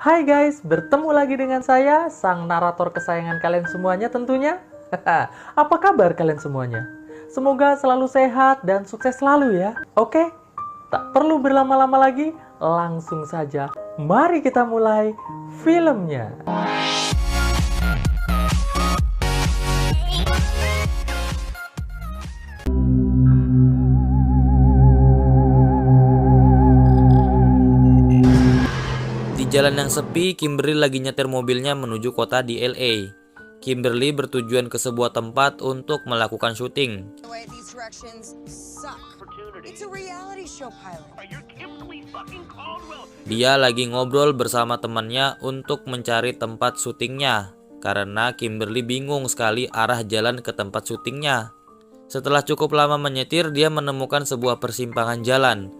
Hai guys, bertemu lagi dengan saya, sang narator kesayangan kalian semuanya tentunya. Apa kabar kalian semuanya? Semoga selalu sehat dan sukses selalu ya. Oke, tak perlu berlama-lama lagi, langsung saja. Mari kita mulai filmnya. Di jalan yang sepi, Kimberly lagi nyetir mobilnya menuju kota di LA. Kimberly bertujuan ke sebuah tempat untuk melakukan syuting. Dia lagi ngobrol bersama temannya untuk mencari tempat syutingnya, karena Kimberly bingung sekali arah jalan ke tempat syutingnya. Setelah cukup lama menyetir, dia menemukan sebuah persimpangan jalan.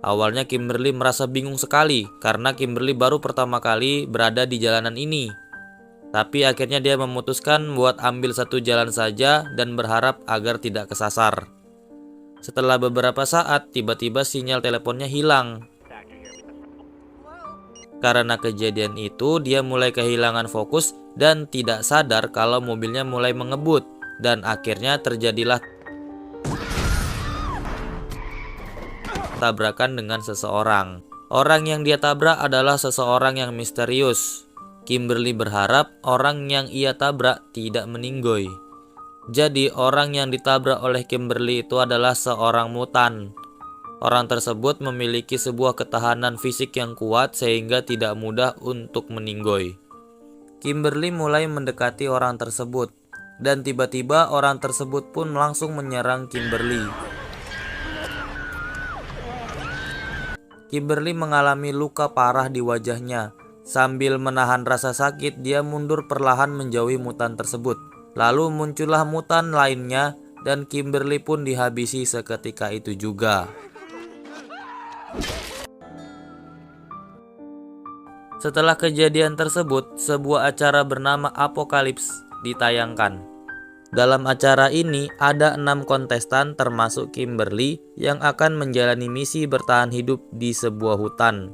Awalnya Kimberly merasa bingung sekali karena Kimberly baru pertama kali berada di jalanan ini. Tapi akhirnya dia memutuskan buat ambil satu jalan saja dan berharap agar tidak kesasar. Setelah beberapa saat, tiba-tiba sinyal teleponnya hilang. Karena kejadian itu, dia mulai kehilangan fokus dan tidak sadar kalau mobilnya mulai mengebut. Dan akhirnya terjadilah tabrakan dengan seseorang. Orang yang dia tabrak adalah seseorang yang misterius. Kimberly berharap orang yang ia tabrak tidak meninggoy. Jadi orang yang ditabrak oleh Kimberly itu adalah seorang mutan. Orang tersebut memiliki sebuah ketahanan fisik yang kuat sehingga tidak mudah untuk meninggoy. Kimberly mulai mendekati orang tersebut, dan tiba-tiba orang tersebut pun langsung menyerang Kimberly. Kimberly mengalami luka parah di wajahnya. Sambil menahan rasa sakit, dia mundur perlahan menjauhi mutan tersebut. Lalu muncullah mutan lainnya dan Kimberly pun dihabisi seketika itu juga. Setelah kejadian tersebut, sebuah acara bernama Apokalips ditayangkan. Dalam acara ini ada 6 kontestan termasuk Kimberly yang akan menjalani misi bertahan hidup di sebuah hutan,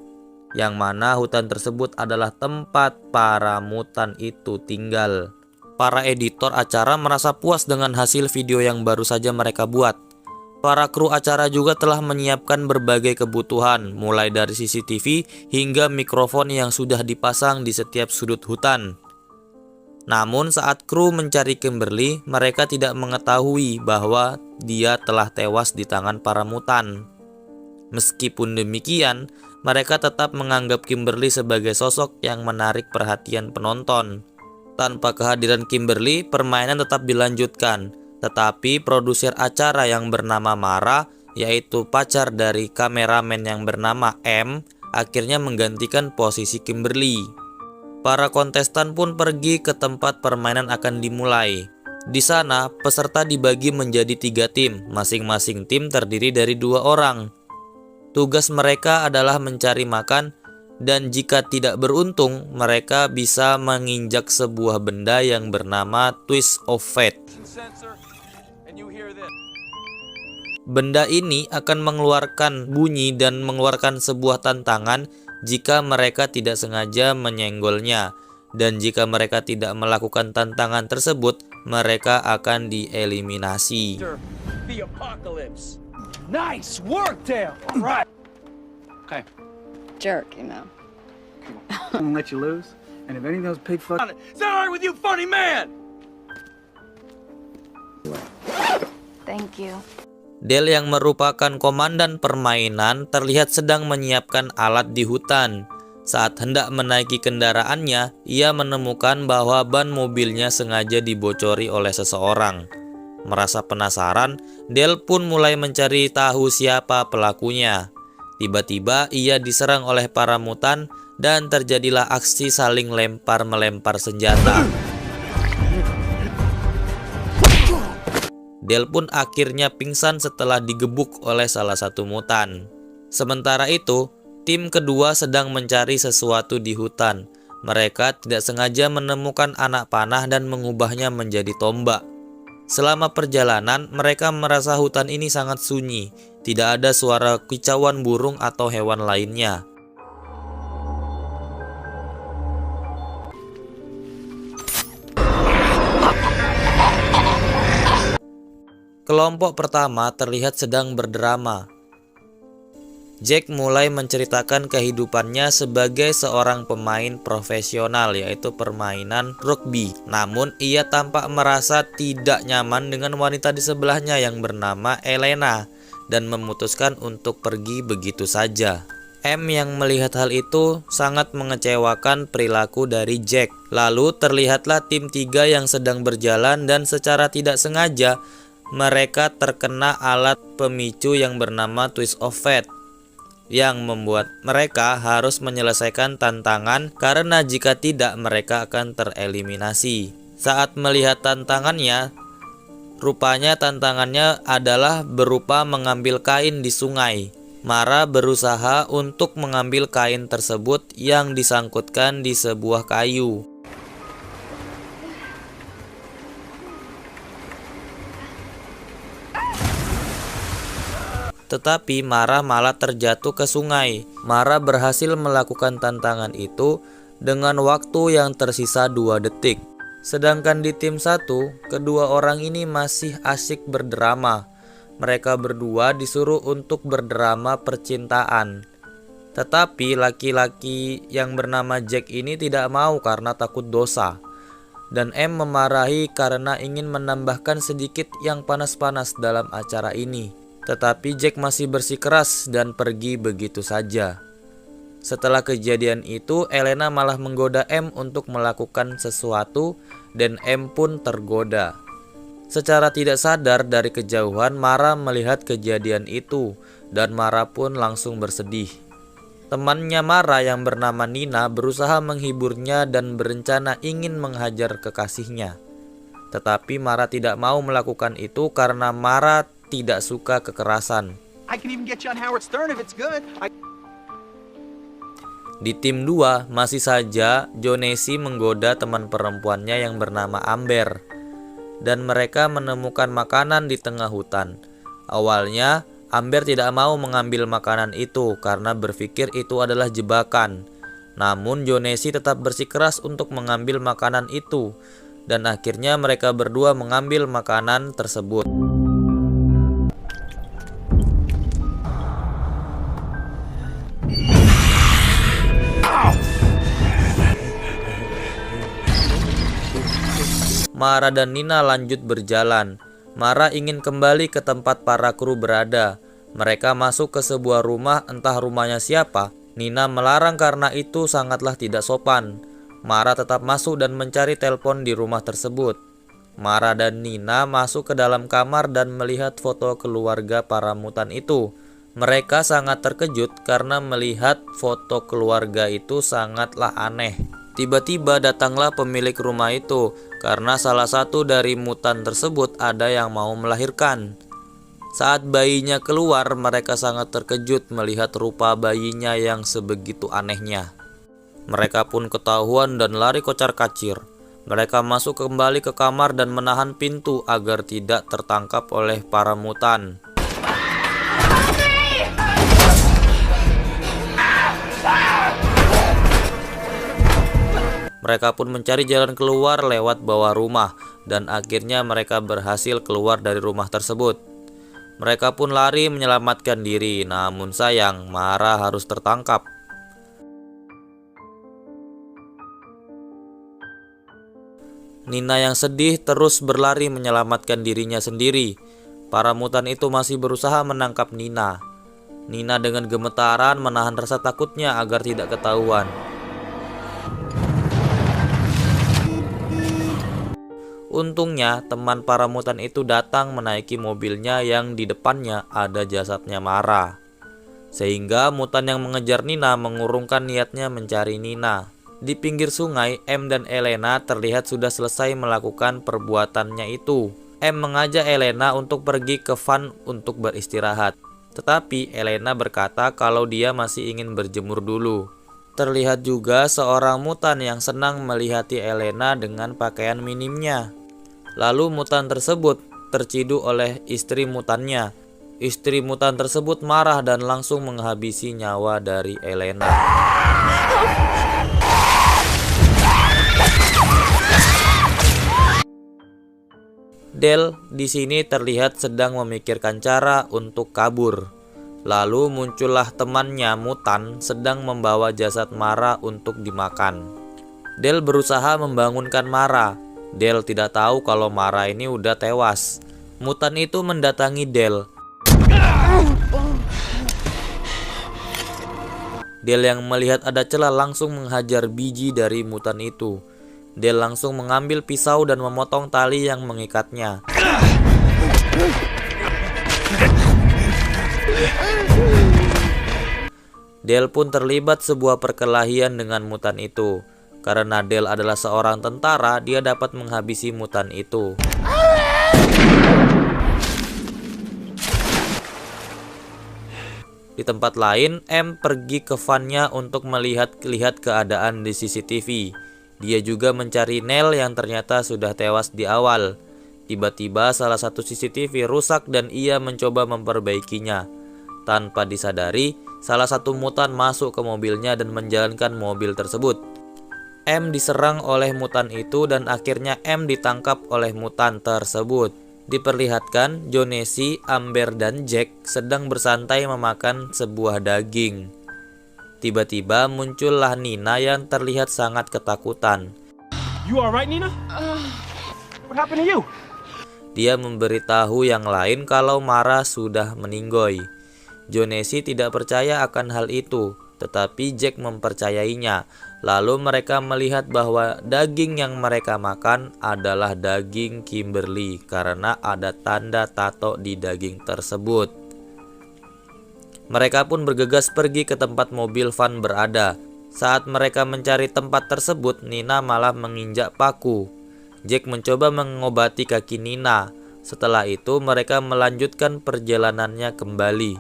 yang mana hutan tersebut adalah tempat para mutan itu tinggal. Para editor acara merasa puas dengan hasil video yang baru saja mereka buat. Para kru acara juga telah menyiapkan berbagai kebutuhan, mulai dari CCTV hingga mikrofon yang sudah dipasang di setiap sudut hutan. Namun saat kru mencari Kimberly, mereka tidak mengetahui bahwa dia telah tewas di tangan para mutan. Meskipun demikian, mereka tetap menganggap Kimberly sebagai sosok yang menarik perhatian penonton. Tanpa kehadiran Kimberly, permainan tetap dilanjutkan. Tetapi produser acara yang bernama Mara, yaitu pacar dari kameramen yang bernama M, akhirnya menggantikan posisi Kimberly. Para kontestan pun pergi ke tempat permainan akan dimulai. Di sana, peserta dibagi menjadi 3 tim, masing-masing tim terdiri dari 2 orang. Tugas mereka adalah mencari makan, dan jika tidak beruntung, mereka bisa menginjak sebuah benda yang bernama Twist of Fate. Benda ini akan mengeluarkan bunyi dan mengeluarkan sebuah tantangan jika mereka tidak sengaja menyenggolnya, dan jika mereka tidak melakukan tantangan tersebut, mereka akan dieliminasi. Nice work, Dale. All right. Okay. Jerk, you know. I'm gonna let you lose. And if any of those pig fuck... Is that all right with you, funny man? Thank you. Dale yang merupakan komandan permainan terlihat sedang menyiapkan alat di hutan. Saat hendak menaiki kendaraannya, ia menemukan bahwa ban mobilnya sengaja dibocori oleh seseorang. Merasa penasaran, Dale pun mulai mencari tahu siapa pelakunya. Tiba-tiba ia diserang oleh para mutan dan terjadilah aksi saling lempar-melempar senjata. Dale pun akhirnya pingsan setelah digebuk oleh salah satu mutan. Sementara itu, tim kedua sedang mencari sesuatu di hutan. Mereka tidak sengaja menemukan anak panah dan mengubahnya menjadi tombak. Selama perjalanan, mereka merasa hutan ini sangat sunyi. Tidak ada suara kicauan burung atau hewan lainnya. Kelompok pertama terlihat sedang berdrama. Jack mulai menceritakan kehidupannya sebagai seorang pemain profesional, yaitu permainan rugby. Namun ia tampak merasa tidak nyaman dengan wanita di sebelahnya yang bernama Elena dan memutuskan untuk pergi begitu saja. M yang melihat hal itu sangat mengecewakan perilaku dari Jack. Lalu terlihatlah tim 3 yang sedang berjalan dan secara tidak sengaja mereka terkena alat pemicu yang bernama Twist of Fate, yang membuat mereka harus menyelesaikan tantangan karena jika tidak mereka akan tereliminasi. Saat melihat tantangannya, rupanya tantangannya adalah berupa mengambil kain di sungai. Mara berusaha untuk mengambil kain tersebut yang disangkutkan di sebuah kayu. Tetapi Mara malah terjatuh ke sungai. Mara berhasil melakukan tantangan itu dengan waktu yang tersisa 2 detik. Sedangkan di tim 1, kedua orang ini masih asyik berdrama. Mereka berdua disuruh untuk berdrama percintaan. Tetapi laki-laki yang bernama Jack ini tidak mau karena takut dosa. Dan M memarahi karena ingin menambahkan sedikit yang panas-panas dalam acara ini. Tetapi Jack masih bersikeras dan pergi begitu saja. Setelah kejadian itu, Elena malah menggoda M untuk melakukan sesuatu dan M pun tergoda. Secara tidak sadar dari kejauhan, Mara melihat kejadian itu dan Mara pun langsung bersedih. Temannya Mara yang bernama Nina berusaha menghiburnya dan berencana ingin menghajar kekasihnya. Tetapi Mara tidak mau melakukan itu karena Mara tidak suka kekerasan. I can even get you on Howard Stern if it's good. Di tim 2, masih saja Jonesi menggoda teman perempuannya yang bernama Amber. Dan mereka menemukan makanan di tengah hutan. Awalnya, Amber tidak mau mengambil makanan itu karena berpikir itu adalah jebakan. Namun Jonesi tetap bersikeras untuk mengambil makanan itu. Dan akhirnya mereka berdua mengambil makanan tersebut. Mara dan Nina lanjut berjalan. Mara ingin kembali ke tempat para kru berada. Mereka masuk ke sebuah rumah, entah rumahnya siapa. Nina melarang karena itu sangatlah tidak sopan. Mara tetap masuk dan mencari telepon di rumah tersebut. Mara dan Nina masuk ke dalam kamar dan melihat foto keluarga para mutan itu. Mereka sangat terkejut karena melihat foto keluarga itu sangatlah aneh. Tiba-tiba datanglah pemilik rumah itu karena salah satu dari mutan tersebut ada yang mau melahirkan. Saat bayinya keluar, mereka sangat terkejut melihat rupa bayinya yang sebegitu anehnya. Mereka pun ketahuan dan lari kocar-kacir. Mereka masuk kembali ke kamar dan menahan pintu agar tidak tertangkap oleh para mutan. Mereka pun mencari jalan keluar lewat bawah rumah dan akhirnya mereka berhasil keluar dari rumah tersebut. Mereka pun lari menyelamatkan diri, namun sayang Mara harus tertangkap. Nina yang sedih terus berlari menyelamatkan dirinya sendiri. Para mutan itu masih berusaha menangkap Nina. Nina dengan gemetaran menahan rasa takutnya agar tidak ketahuan. Untungnya teman para mutan itu datang menaiki mobilnya yang di depannya ada jasadnya Mara. Sehingga mutan yang mengejar Nina mengurungkan niatnya mencari Nina. Di pinggir sungai, M dan Elena terlihat sudah selesai melakukan perbuatannya itu. M mengajak Elena untuk pergi ke van untuk beristirahat. Tetapi Elena berkata kalau dia masih ingin berjemur dulu. Terlihat juga seorang mutan yang senang melihati Elena dengan pakaian minimnya. Lalu mutan tersebut terciduk oleh istri mutannya. Istri mutan tersebut marah dan langsung menghabisi nyawa dari Elena. Del di sini terlihat sedang memikirkan cara untuk kabur. Lalu muncullah temannya mutan sedang membawa jasad Mara untuk dimakan. Del berusaha membangunkan Mara. Del tidak tahu kalau Mara ini udah tewas. Mutan itu mendatangi Del. Del yang melihat ada celah langsung menghajar biji dari mutan itu. Del langsung mengambil pisau dan memotong tali yang mengikatnya. Del pun terlibat sebuah perkelahian dengan mutan itu. Karena Del adalah seorang tentara, dia dapat menghabisi mutan itu. Di tempat lain, M pergi ke van-nya untuk melihat keadaan di CCTV. Dia juga mencari Nell yang ternyata sudah tewas di awal. Tiba-tiba salah satu CCTV rusak dan ia mencoba memperbaikinya. Tanpa disadari, salah satu mutan masuk ke mobilnya dan menjalankan mobil tersebut. M diserang oleh mutan itu dan akhirnya M ditangkap oleh mutan tersebut. Diperlihatkan Jonesy, Amber, dan Jack sedang bersantai memakan sebuah daging. Tiba-tiba muncullah Nina yang terlihat sangat ketakutan. You alright, Nina? What happened to you? Dia memberitahu yang lain kalau Mara sudah meninggoy. Jonesy tidak percaya akan hal itu, tetapi Jack mempercayainya. Lalu mereka melihat bahwa daging yang mereka makan adalah daging Kimberly karena ada tanda tato di daging tersebut. Mereka pun bergegas pergi ke tempat mobil van berada. Saat mereka mencari tempat tersebut, Nina malah menginjak paku. Jack mencoba mengobati kaki Nina. Setelah itu mereka melanjutkan perjalanannya kembali.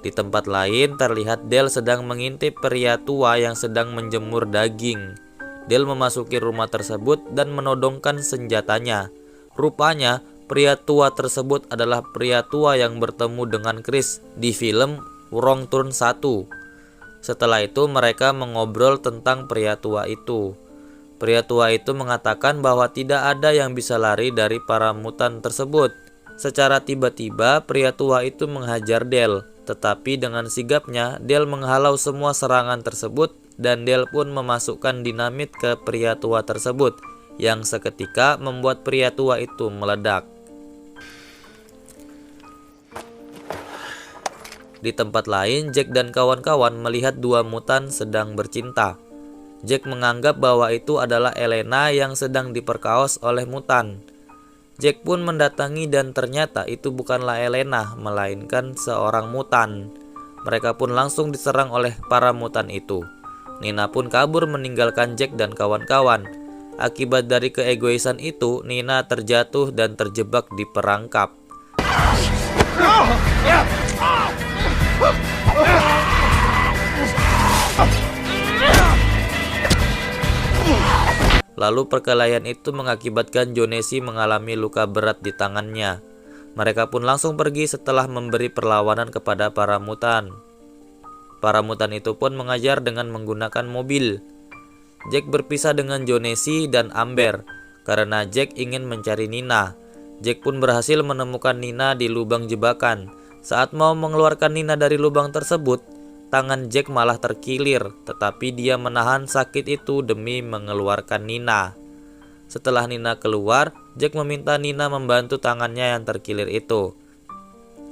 Di tempat lain terlihat Del sedang mengintip pria tua yang sedang menjemur daging. Del memasuki rumah tersebut dan menodongkan senjatanya. Rupanya pria tua tersebut adalah pria tua yang bertemu dengan Chris di film Wrong Turn 1. Setelah itu mereka mengobrol tentang pria tua itu. Pria tua itu mengatakan bahwa tidak ada yang bisa lari dari para mutan tersebut. Secara tiba-tiba pria tua itu menghajar Del. Tetapi dengan sigapnya, Del menghalau semua serangan tersebut dan Del pun memasukkan dinamit ke pria tua tersebut yang seketika membuat pria tua itu meledak. Di tempat lain, Jack dan kawan-kawan melihat dua mutan sedang bercinta. Jack menganggap bahwa itu adalah Elena yang sedang diperkaos oleh mutan. Jack pun mendatangi dan ternyata itu bukanlah Elena, melainkan seorang mutan. Mereka pun langsung diserang oleh para mutan itu. Nina pun kabur meninggalkan Jack dan kawan-kawan. Akibat dari keegoisan itu, Nina terjatuh dan terjebak di perangkap. Lalu perkelahian itu mengakibatkan Jonesy mengalami luka berat di tangannya. Mereka pun langsung pergi setelah memberi perlawanan kepada para mutan. Para mutan itu pun mengajar dengan menggunakan mobil. Jack berpisah dengan Jonesy dan Amber karena Jack ingin mencari Nina. Jack pun berhasil menemukan Nina di lubang jebakan. Saat mau mengeluarkan Nina dari lubang tersebut, tangan Jack malah terkilir, tetapi dia menahan sakit itu demi mengeluarkan Nina. Setelah Nina keluar, Jack meminta Nina membantu tangannya yang terkilir itu.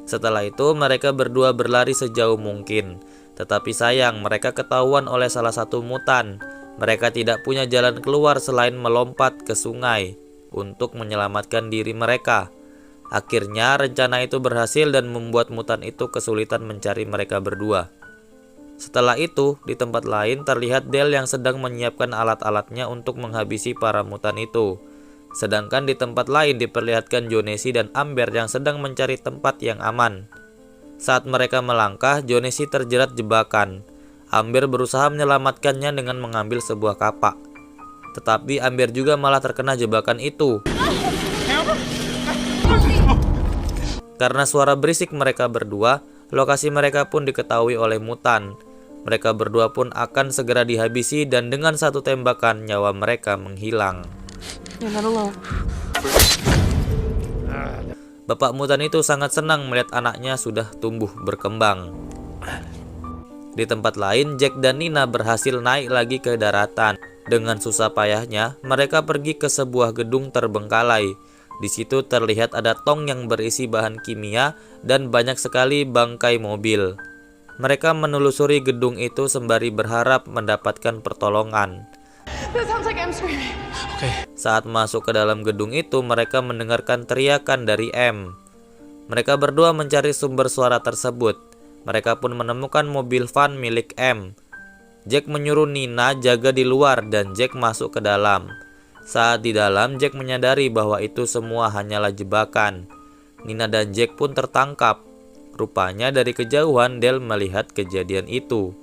Setelah itu, mereka berdua berlari sejauh mungkin. Tetapi sayang, mereka ketahuan oleh salah satu mutan. Mereka tidak punya jalan keluar selain melompat ke sungai untuk menyelamatkan diri mereka. Akhirnya, rencana itu berhasil dan membuat mutan itu kesulitan mencari mereka berdua. Setelah itu, di tempat lain terlihat Del yang sedang menyiapkan alat-alatnya untuk menghabisi para mutan itu. Sedangkan di tempat lain diperlihatkan Jonesy dan Amber yang sedang mencari tempat yang aman. Saat mereka melangkah, Jonesy terjerat jebakan. Amber berusaha menyelamatkannya dengan mengambil sebuah kapak. Tetapi Amber juga malah terkena jebakan itu. Karena suara berisik mereka berdua, lokasi mereka pun diketahui oleh mutan. Mereka berdua pun akan segera dihabisi dan dengan satu tembakan nyawa mereka menghilang. Bapak mutan itu sangat senang melihat anaknya sudah tumbuh berkembang. Di tempat lain, Jack dan Nina berhasil naik lagi ke daratan. Dengan susah payahnya, mereka pergi ke sebuah gedung terbengkalai. Di situ terlihat ada tong yang berisi bahan kimia dan banyak sekali bangkai mobil. Mereka menelusuri gedung itu sembari berharap mendapatkan pertolongan. Saat masuk ke dalam gedung itu, mereka mendengarkan teriakan dari M. Mereka berdua mencari sumber suara tersebut. Mereka pun menemukan mobil van milik M. Jack menyuruh Nina jaga di luar dan Jack masuk ke dalam. Saat di dalam, Jack menyadari bahwa itu semua hanyalah jebakan. Nina dan Jack pun tertangkap. Rupanya dari kejauhan Dale melihat kejadian itu.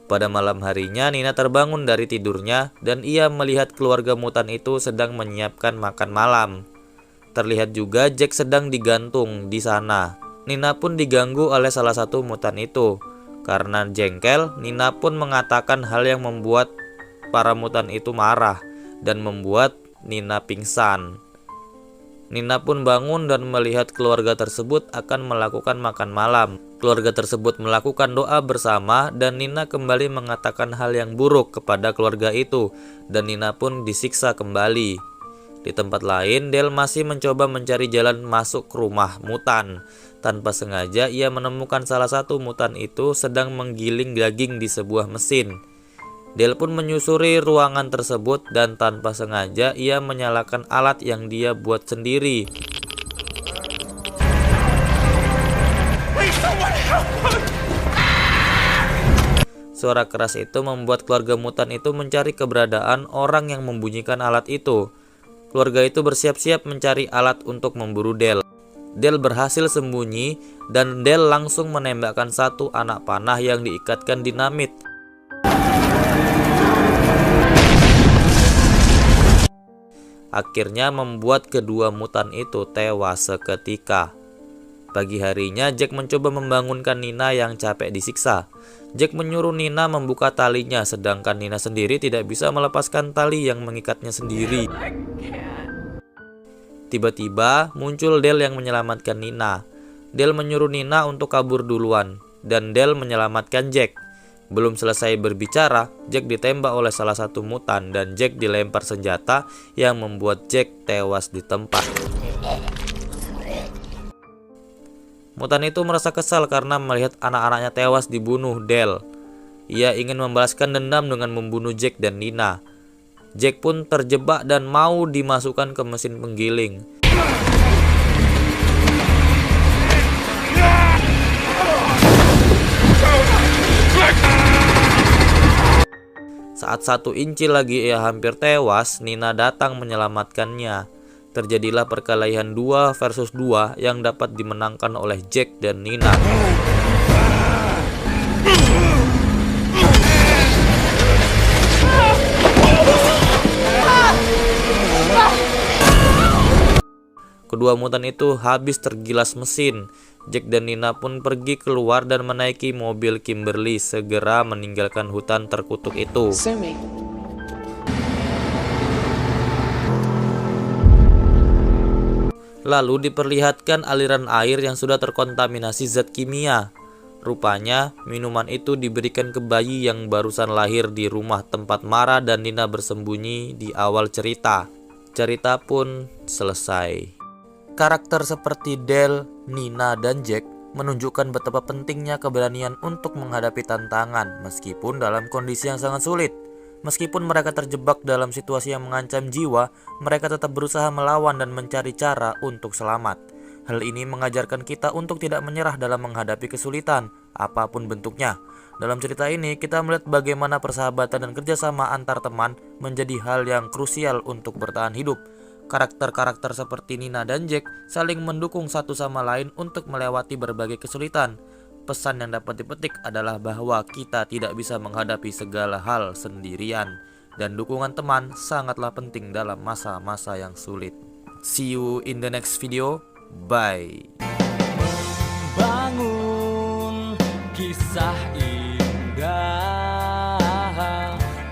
Pada malam harinya, Nina terbangun dari tidurnya dan ia melihat keluarga mutan itu sedang menyiapkan makan malam. Terlihat juga Jack sedang digantung di sana. Nina pun diganggu oleh salah satu mutan itu. Karena jengkel, Nina pun mengatakan hal yang membuat para mutan itu marah dan membuat Nina pingsan. Nina pun bangun dan melihat keluarga tersebut akan melakukan makan malam. Keluarga tersebut melakukan doa bersama dan Nina kembali mengatakan hal yang buruk kepada keluarga itu dan Nina pun disiksa kembali. Di tempat lain, Dale masih mencoba mencari jalan masuk ke rumah mutan. Tanpa sengaja ia menemukan salah satu mutan itu sedang menggiling daging di sebuah mesin. Dale pun menyusuri ruangan tersebut dan tanpa sengaja ia menyalakan alat yang dia buat sendiri. Suara keras itu membuat keluarga mutan itu mencari keberadaan orang yang membunyikan alat itu. Keluarga itu bersiap-siap mencari alat untuk memburu Dale. Dale berhasil sembunyi dan Dale langsung menembakkan satu anak panah yang diikatkan dinamit. Akhirnya membuat kedua mutan itu tewas seketika. Pagi harinya Jack mencoba membangunkan Nina yang capek disiksa. Jack menyuruh Nina membuka talinya sedangkan Nina sendiri tidak bisa melepaskan tali yang mengikatnya sendiri. Tiba-tiba muncul Dale yang menyelamatkan Nina. Dale menyuruh Nina untuk kabur duluan dan Dale menyelamatkan Jack. Belum selesai berbicara, Jack ditembak oleh salah satu mutan dan Jack dilempar senjata yang membuat Jack tewas di tempat. Mutan itu merasa kesal karena melihat anak-anaknya tewas dibunuh Dale. Ia ingin membalaskan dendam dengan membunuh Jack dan Nina. Jack pun terjebak dan mau dimasukkan ke mesin penggiling. Saat 1 inci lagi ia hampir tewas, Nina datang menyelamatkannya. Terjadilah perkelahian 2 versus 2 yang dapat dimenangkan oleh Jack dan Nina. Kedua mutan itu habis tergilas mesin. Jack dan Nina pun pergi keluar dan menaiki mobil Kimberly segera meninggalkan hutan terkutuk itu. Lalu diperlihatkan aliran air yang sudah terkontaminasi zat kimia. Rupanya minuman itu diberikan ke bayi yang barusan lahir di rumah tempat Mara dan Nina bersembunyi di awal cerita. Cerita pun selesai. Karakter seperti Dale, Nina, dan Jack menunjukkan betapa pentingnya keberanian untuk menghadapi tantangan meskipun dalam kondisi yang sangat sulit. Meskipun mereka terjebak dalam situasi yang mengancam jiwa, mereka tetap berusaha melawan dan mencari cara untuk selamat. Hal ini mengajarkan kita untuk tidak menyerah dalam menghadapi kesulitan, apapun bentuknya. Dalam cerita ini, kita melihat bagaimana persahabatan dan kerjasama antar teman menjadi hal yang krusial untuk bertahan hidup. Karakter-karakter seperti Nina dan Jack saling mendukung satu sama lain untuk melewati berbagai kesulitan. Pesan yang dapat dipetik adalah bahwa kita tidak bisa menghadapi segala hal sendirian, dan dukungan teman sangatlah penting dalam masa-masa yang sulit. See you in the next video. Bye. kisah indah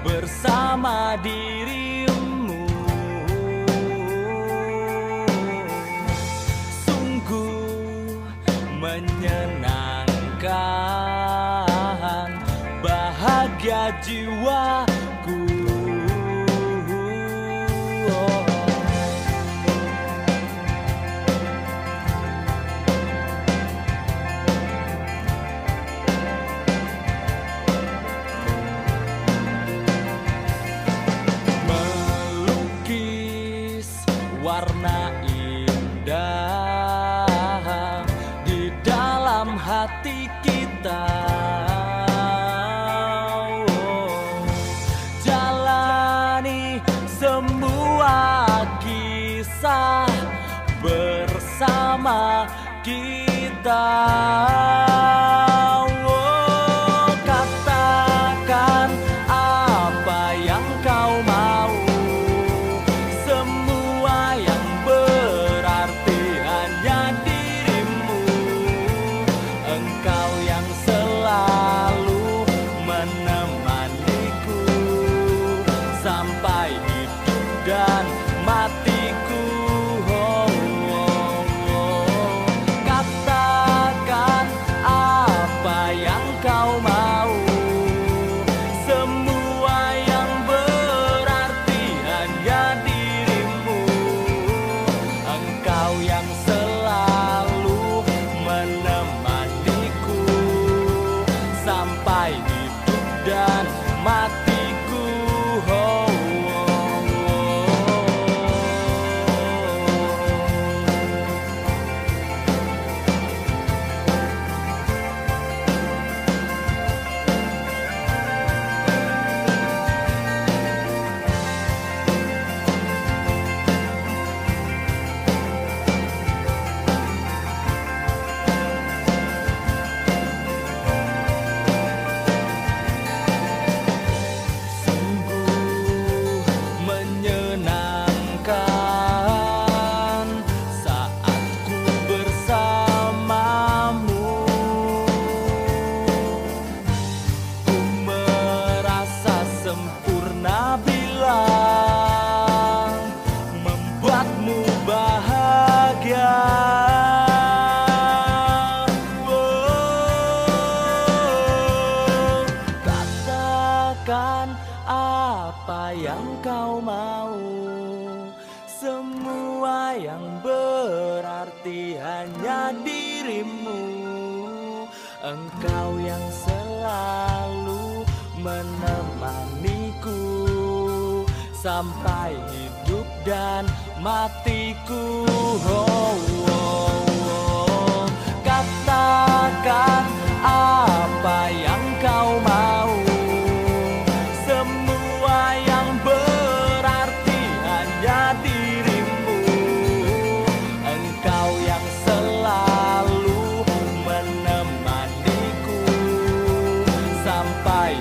bersama dirimu. Sungguh menyenangkan, bahagia jiwaku. Melukis warna indah di dalam hati kita. Jalani semua kisah bersama kita. Katakan apa yang kau mau, semua yang berarti hanya dirimu. Engkau yang selalu menemaniku sampai hidup dan matiku. Katakan apa yang kau mau, semua yang berarti hanya dirimu. Engkau yang selalu menemaniku sampai hidup dan matiku. Sungguh menyenangkan saat ku bersamamu. Ku merasa sempurna bila membuatmu bahagia. Katakan apa yang kau mau, semua yang berarti hanya dirimu. Engkau yang selalu menemaniku sampai hidup dan matiku. Katakan apa yang kau mau, semua yang berarti hanya dirimu. Engkau yang selalu menemaniku sampai